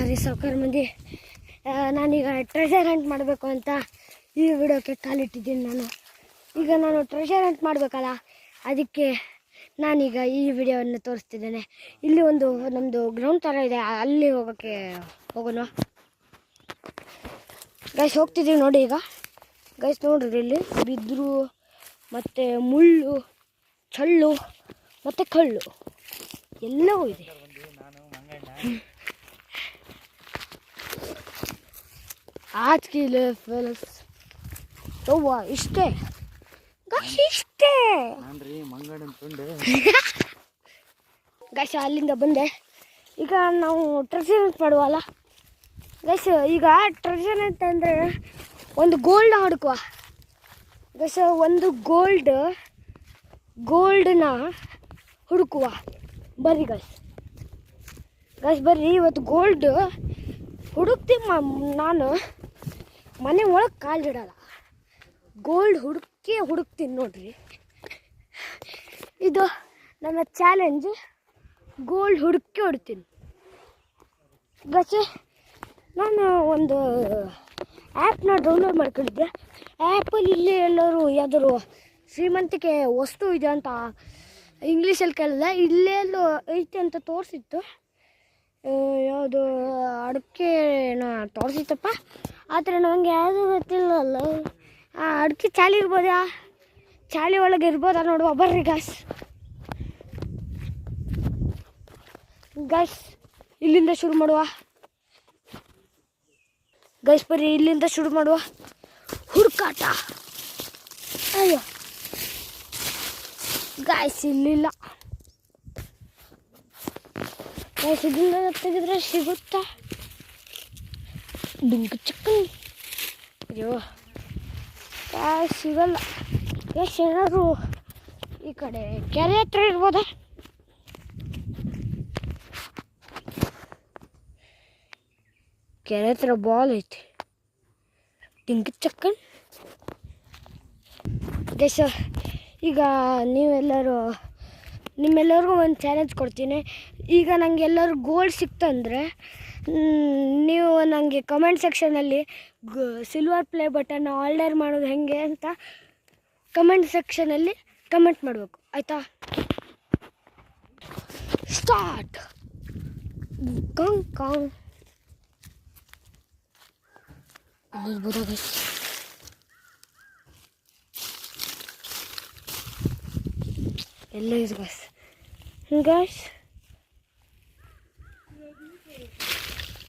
ರೀ ಸಾವ್ಕಾರ ಮಂದಿ. ನಾನೀಗ ಟ್ರೆಷರ್ ಹಂಟ್ ಮಾಡಬೇಕು ಅಂತ ಈ ವಿಡಿಯೋಕ್ಕೆ ಕಾಲಿಟ್ಟಿದ್ದೀನಿ. ಈಗ ನಾನು ಟ್ರೆಷರ್ ಹಂಟ್ ಮಾಡಬೇಕಲ್ಲ, ಅದಕ್ಕೆ ನಾನೀಗ ಈ ವಿಡಿಯೋವನ್ನು ತೋರಿಸ್ತಿದ್ದೇನೆ. ಇಲ್ಲಿ ಒಂದು ನಮ್ಮದು ಗ್ರೌಂಡ್ ಥರ ಇದೆ, ಅಲ್ಲಿ ಹೋಗೋಣ ಗೈಸ್. ಹೋಗ್ತಿದ್ದೀವಿ ನೋಡಿ. ಈಗ ಗೈಸ್ ನೋಡ್ರಿ, ಇಲ್ಲಿ ಬಿದ್ರು ಮತ್ತು ಮುಳ್ಳು, ಚಳ್ಳು ಮತ್ತು ಕಳ್ಳು ಎಲ್ಲವೂ ಇದೆ. ಇಷ್ಟೇ ಇಷ್ಟೇ ಗೈಸ್. ಅಲ್ಲಿಂದ ಬಂದೆ. ಈಗ ನಾವು ಟ್ರೆಷರ್ ಹಂಟ್ ಮಾಡುವಲ್ಲ ಗೈಸ್. ಈಗ ಟ್ರೆಷರ್ ಹಂಟ್ ಅಂದರೆ ಒಂದು ಗೋಲ್ಡ್ ಹುಡುಕುವ ಗೈಸ್. ಒಂದು ಗೋಲ್ಡನ್ನ ಹುಡುಕುವ ಬರ್ರಿ ಗೈಸ್. ಬರ್ರಿ, ಇವತ್ತು ಗೋಲ್ಡ್ ಹುಡುಕ್ತೀನಿ. ನಾನು ಮನೆ ಒಳಗೆ ಕಾಲಿಡಲ್ಲ, ಗೋಲ್ಡ್ ಹುಡುಕ್ತೀನಿ ನೋಡ್ರಿ. ಇದು ನನ್ನ ಚಾಲೆಂಜ್, ಗೋಲ್ಡ್ ಹೊಡ್ತೀನಿ ಗೈಸ್. ನಾನು ಒಂದು ಆ್ಯಪ್ನ ಡೌನ್ಲೋಡ್ ಮಾಡ್ಕೊಂಡಿದ್ದೆ. ಆ್ಯಪಲ್ಲಿ ಇಲ್ಲಿ ಎಲ್ಲರೂ ಯಾವ್ದಾದ್ರು ಶ್ರೀಮಂತಿಕೆ ವಸ್ತು ಇದೆ ಅಂತ ಇಂಗ್ಲೀಷಲ್ಲಿ ಕೇಳಿದೆ. ಇಲ್ಲೆಲ್ಲೋ ಐತೆ ಅಂತ ತೋರಿಸಿತ್ತು. ಯಾವುದು ಅಡಿಕೆನ ತೋರಿಸಿತ್ತಪ್ಪ, ಆದರೆ ನನಗೆ ಯಾವುದು ಗೊತ್ತಿಲ್ಲಲ್ಲ. ಅಡಿಕೆ ಚಾಲಿ ಇರ್ಬೋದಾ, ಚಾಲಿ ಒಳಗೆ ಇರ್ಬೋದಾ ನೋಡುವ ಬರ್ರಿ ಗೈಸ್. ಇಲ್ಲಿಂದ ಶುರು ಮಾಡುವ ಗೈಸ್. ಬರ್ರಿ, ಇಲ್ಲಿಂದ ಶುರು ಮಾಡುವ ಹುಡುಕಾಟ. ಅಯ್ಯೋ ಗೈಸ್, ಇಲ್ಲಿಲ್ಲ ಗೈಸ್. ಇದನ್ನ ತೆಗೆದ್ರೆ ಸಿಗುತ್ತಾ? ಡುಂಕ ಚಿಕ್ಕನ್. ಅಯ್ಯೋ ಸಿಗಲ್ಲ ಗೈಸ್. ಏನಾದ್ರು ಈ ಕಡೆ ಕೆರೆ ಹತ್ರ ಇರ್ಬೋದಾ? ಕೆರೆ ಹತ್ರ ಬಾಲ್ ಐತಿ. ಡಿಂಕ್ ಚಕ್ಕನ್ ಗೈಸ್. ಈಗ ನಿಮ್ಮೆಲ್ಲರಿಗೂ ಒಂದು ಚಾಲೆಂಜ್ ಕೊಡ್ತೀನಿ. ಈಗ ನನಗೆ ಎಲ್ಲರೂ ಗೋಲ್ಡ್ ಸಿಕ್ತಂದರೆ ನೀವು ನನಗೆ ಕಮೆಂಟ್ ಸೆಕ್ಷನಲ್ಲಿ ಸಿಲ್ವರ್ ಪ್ಲೇ ಬಟನ್ ಆರ್ಡರ್ ಮಾಡೋದು ಹೆಂಗೆ ಅಂತ ಕಮೆಂಟ್ ಸೆಕ್ಷನಲ್ಲಿ ಕಮೆಂಟ್ ಮಾಡಬೇಕು, ಆಯಿತಾ? ಸ್ಟಾರ್ಟ್. ಕಾಂಗ್ ಅಲ್ಲಿರ್ಬೋದು ಗೈಸ್. ಎಲ್ಲ ಇದೆ ಗೈಸ್.